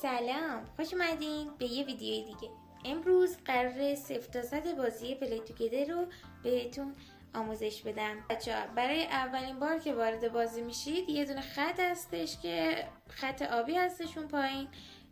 سلام، خوش اومدین به یه ویدیوی دیگه. امروز قراره 0 تا 100 بازی پلی توگیدر رو بهتون آموزش بدم. بچه‌ها برای اولین بار که وارد بازی میشید یه دونه خط هستش که خط آبی هستش اون پایین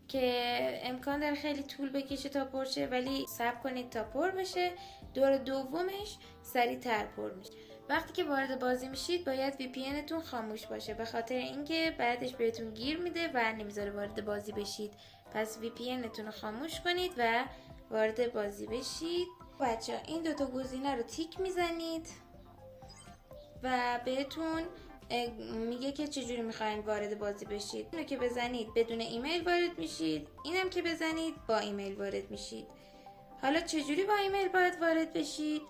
که امکان داره خیلی طول بکشه تا پر شه، ولی صبر کنید تا پر بشه. دور دومش سریع‌تر پر میشه. وقتی که وارد بازی میشید باید وی پی انتون خاموش باشه، به خاطر اینکه بعدش بهتون گیر میده و نمیذاره وارد بازی بشید. پس وی پی انتون رو خاموش کنید و وارد بازی بشید. بچه این دوتا گزینه رو تیک میزنید و بهتون میگه که چجوری میخواین وارد بازی بشید. اینو که بزنید بدون ایمیل وارد میشید، اینم که بزنید با ایمیل وارد میشید. حالا چجوری با ایمیل باید وارد بشید؟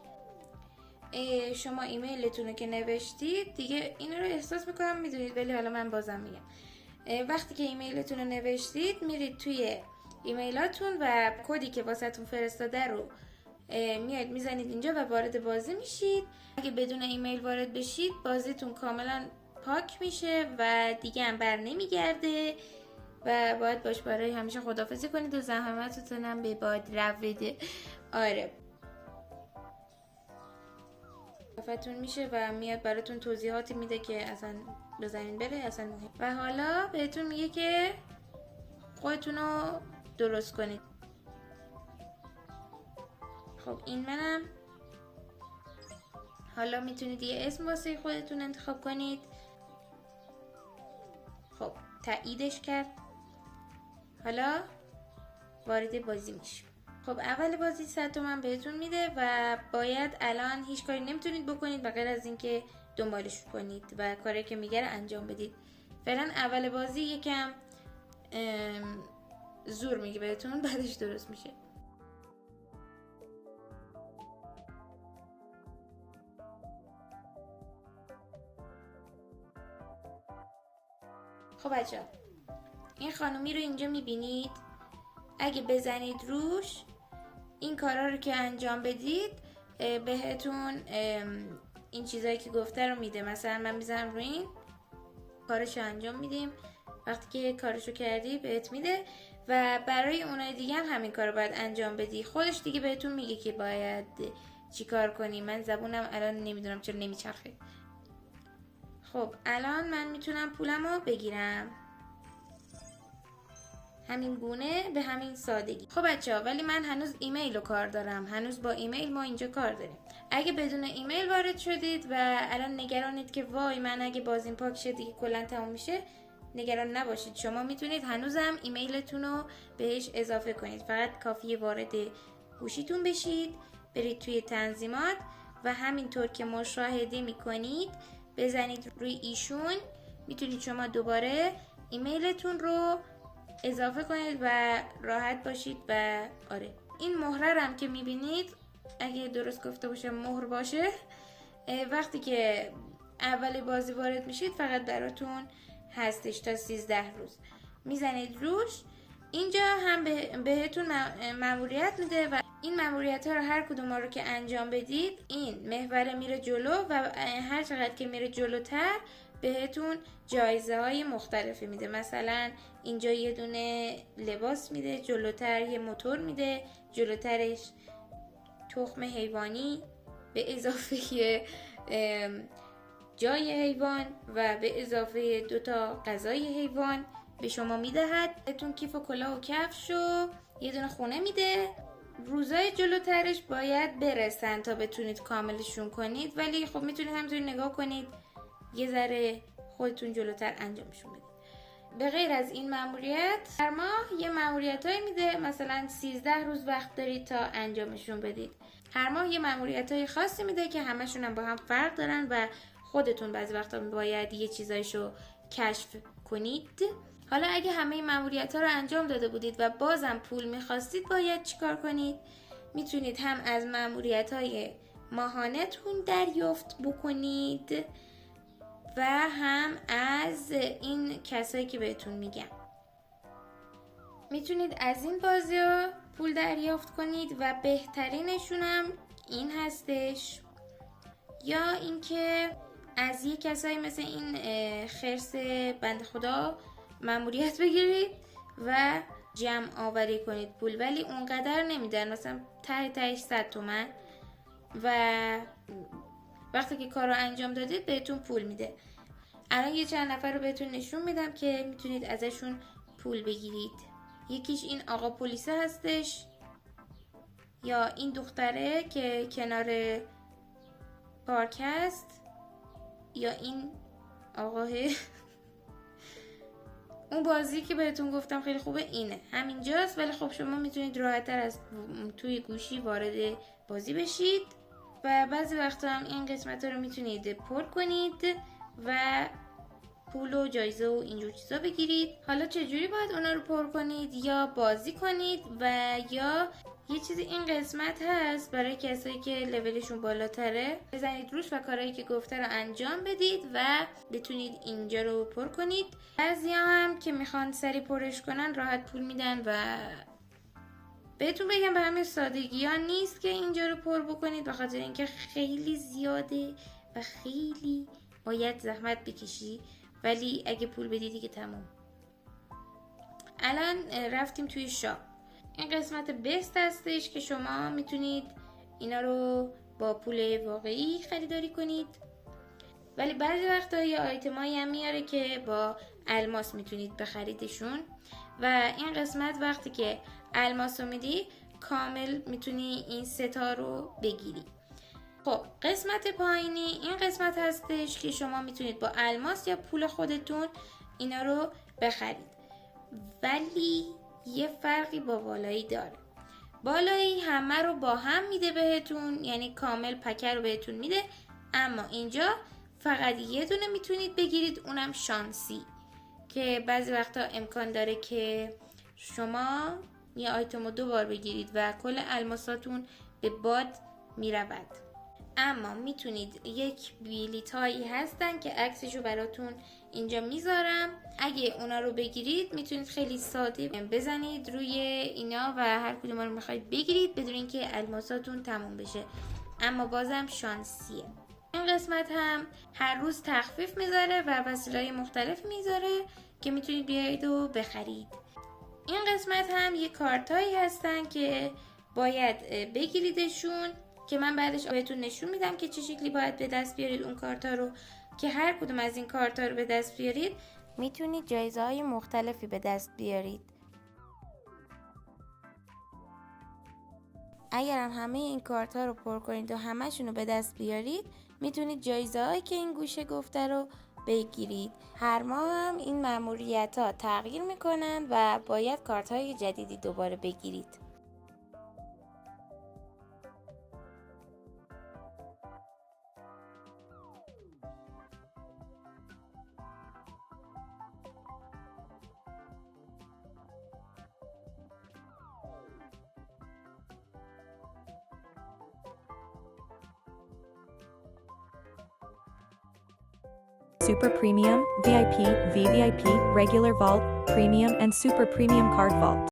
شما ایمیلتون رو که نوشتید دیگه، این رو احساس میکنم میدونید ولی حالا من بازم میگم. وقتی که ایمیلتون رو نوشتید میرید توی ایمیلاتون و کدی که واسهتون فرستاده رو میاد میزنید اینجا و وارد بازی میشید. اگه بدون ایمیل وارد بشید بازیتون کاملا پاک میشه و دیگه هم بر نمیگرده و باید باش برای همیشه خداحافظی کنید و زحمتتون هم به باد رویده. آره فتون میشه و میاد براتون توضیحاتی میده که اصلا بزنین بره اصلا مهم. و حالا بهتون میگه که خودتون رو درست کنید. خب این منم. حالا میتونید یه اسم واسه خودتون انتخاب کنید. خب تاییدش کرد. حالا وارد بازی میشه. خب اول بازی 100 تومن بهتون میده و باید الان هیچ کاری نمیتونید بکنید به غیر از اینکه دنبالش کنید و کاری که میگه رو انجام بدید. فعلا اول بازی یکم زور میگه بهتون، بعدش درست میشه. خب بچه‌ها این خانومی رو اینجا میبینید. اگه بزنید روش این کارا رو که انجام بدید بهتون این چیزایی که گفته رو میده. مثلا من میزنم روی این کارشو انجام میدیم. وقتی که کارشو کردی بهت میده و برای اونای دیگه هم همین کارو باید انجام بدی. خودش دیگه بهتون میگه که باید چی کار کنی. من زبونم الان نمیدونم چرا نمیچرخه. خب الان من میتونم پولمو بگیرم همین گونه، به همین سادگی. خب بچه‌ها ولی من هنوز ایمیل رو کار دارم، هنوز با ایمیل ما اینجا کار داریم. اگه بدون ایمیل وارد شدید و الان نگرانید که وای من اگه بازیم پاک شه دیگه کلا تموم میشه، نگران نباشید. شما میتونید هنوزم ایمیلتون رو بهش اضافه کنید. فقط کافیه وارد گوشیتون بشید، برید توی تنظیمات و همینطور که مشاهده میکنید بزنید روی ایشون. میتونید شما دوباره ایمیلتون رو اضافه کنید و راحت باشید. و آره این مهره هم که میبینید، اگه درست گفته باشم مهر باشه، وقتی که اول بازی وارد میشید فقط براتون هستش تا 13 روز میزنید روش. اینجا هم بهتون ماموریت میده و این ماموریت ها رو هر کدوم رو که انجام بدید این محور میره جلو و هر چقدر که میره جلوتر بهتون جایزه های مختلفی میده. مثلا اینجا یه دونه لباس میده، جلوتر یه موتور میده، جلوترش تخم حیوانی به اضافه جای حیوان و به اضافه 2 تا غذای حیوان به شما میدهد. بهتون کیف و کلاه و کفش و یه دونه خونه میده. روزای جلوترش باید برسن تا بتونید کاملشون کنید، ولی خب میتونید همینطوری نگاه کنید یه ذره خودتون جلوتر انجامشون بدید. به غیر از این ماموریت هر ماه یه ماموریت هایی میده. مثلا 13 روز وقت دارید تا انجامشون بدید. هر ماه یه ماموریت های خاصی میده که همشون هم با هم فرق دارن و خودتون بعضی وقتا باید یه چیزایشو کشف کنید. حالا اگه همه این ماموریت ها رو انجام داده بودید و بازم پول میخواستید باید چیکار کنید؟ میتونید هم از ماموریت های ماهانه‌تون دریافت بکنید و هم از این کسایی که بهتون میگم. میتونید از این بازی ها پول دریافت کنید و بهترینشون هم این هستش، یا اینکه از یک کسایی مثل این خرس بنده خدا ماموریت بگیرید و جمع آوری کنید پول، ولی اونقدر نمیدن، مثلا تهش 100 تومن و وقتی که کار رو انجام دادید بهتون پول میده. الان یه چند نفر رو بهتون نشون میدم که میتونید ازشون پول بگیرید. یکیش این آقا پلیسه هستش، یا این دختره که کنار پارک هست، یا این آقاه اون بازی که بهتون گفتم خیلی خوبه اینه، همینجاست، ولی خب شما میتونید راحت‌تر از توی گوشی وارد بازی بشید و بعضی وقتا هم این قسمت رو میتونید پر کنید و پول و جایزه و اینجور چیزا بگیرید. حالا چجوری باید اونا رو پر کنید؟ یا بازی کنید و یا یه چیزی این قسمت هست برای کسایی که لولشون بالاتره، بزنید روش و کارهایی که گفته رو انجام بدید و بتونید اینجا رو پر کنید. بعضی هم که میخوان سری پرش کنن راحت پول میدن و بهتون بگم به همین سادگی ها نیست که اینجا رو پر بکنید، به خاطر اینکه خیلی زیاده و خیلی باید زحمت بکشی، ولی اگه پول بدیدی که تموم. الان رفتیم توی شاپ. این قسمت بست هستش که شما میتونید اینا رو با پول واقعی خریداری کنید، ولی بعضی وقتا یه آیتمایی هم میاره که با الماس میتونید بخریدشون و این قسمت وقتی که الماس رو میدی کامل میتونی این ستا رو بگیری. خب قسمت پایینی این قسمت هستش که شما میتونید با الماس یا پول خودتون اینا رو بخرید، ولی یه فرقی با بالایی داره. بالایی همه رو با هم میده بهتون، یعنی کامل پکر رو بهتون میده، اما اینجا فقط یه دونه میتونید بگیرید، اونم شانسی، که بعضی وقتا امکان داره که شما یه آیتم رو 2 بار بگیرید و کل الماساتون به باد میرود. اما میتونید یک بلیط هایی هستن که عکسشو براتون اینجا میذارم، اگه اونا رو بگیرید میتونید خیلی ساده بزنید روی اینا و هر کدوم رو میخواید بگیرید بدون اینکه الماساتون تموم بشه، اما بازم شانسیه. این قسمت هم هر روز تخفیف میذاره و وسیله‌های مختلف میذاره که میتونید بیایید و بخرید. این قسمت هم یه کارتایی هستن که باید بگیریدشون که من بعدش بهتون نشون میدم که چه شکلی باید به دست بیارید اون کارتا رو، که هر کدوم از این کارتا رو به دست بیارید میتونید جایزه های مختلفی به دست بیارید. اگر هم همه این کارتا رو پر کنید و همشون رو به دست بیارید میتونید جایزه هایی که این گوشه گفته رو بگیرید. هر ماه هم این مأموریت ها تغییر میکنن و باید کارت های جدیدی دوباره بگیرید. Super Premium, VIP, VVIP, Regular Vault, Premium and Super Premium Card Vault.